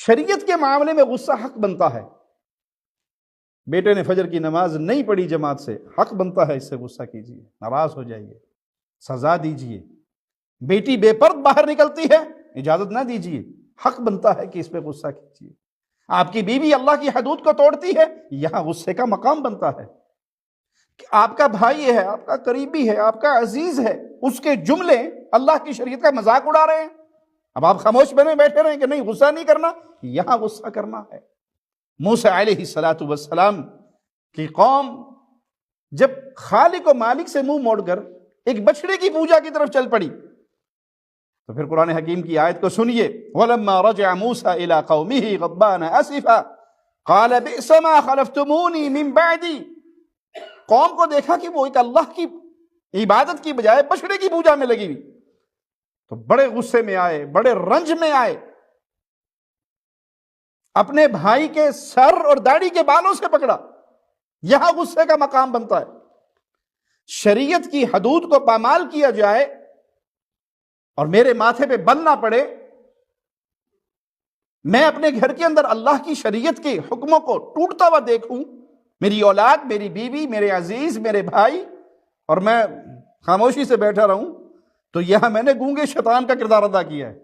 شریعت کے معاملے میں غصہ حق بنتا ہے. بیٹے نے فجر کی نماز نہیں پڑھی جماعت سے، حق بنتا ہے اس سے غصہ کیجیے، ناراض ہو جائیے، سزا دیجیے. بیٹی بے پرد باہر نکلتی ہے، اجازت نہ دیجیے، حق بنتا ہے کہ اس پہ غصہ کیجیے. آپ کی بیوی اللہ کی حدود کو توڑتی ہے، یہاں غصے کا مقام بنتا ہے. کہ آپ کا بھائی ہے، آپ کا قریبی ہے، آپ کا عزیز ہے، اس کے جملے اللہ کی شریعت کا مذاق اڑا رہے ہیں، اب آپ خاموش بنے بیٹھے رہیں کہ نہیں غصہ نہیں کرنا، یہاں غصہ کرنا ہے. موسیٰ علیہ السلام کی قوم جب خالق و مالک سے منہ موڑ کر ایک بچڑے کی پوجا کی طرف چل پڑی تو پھر قرآن حکیم کی آیت کو سنیے. وَلَمَّا رَجَعَ مُوسَىٰ إِلَىٰ قَوْمِهِ غَضْبَانَ أَسِفًا قَالَ بِئْسَ مَا خَلَفْتُمُونِي مِن بَعْدِي. قوم کو دیکھا کہ وہ ایک اللہ کی عبادت کی بجائے بچڑے کی پوجا میں لگی ہوئی، تو بڑے غصے میں آئے، بڑے رنج میں آئے، اپنے بھائی کے سر اور داڑھی کے بالوں سے پکڑا. یہاں غصے کا مقام بنتا ہے. شریعت کی حدود کو پامال کیا جائے اور میرے ماتھے پہ بل نہ پڑے، میں اپنے گھر کے اندر اللہ کی شریعت کے حکموں کو ٹوٹتا ہوا دیکھوں، میری اولاد، میری بیوی، میرے عزیز، میرے بھائی، اور میں خاموشی سے بیٹھا رہوں، تو یہاں میں نے گونگے شیطان کا کردار ادا کیا ہے.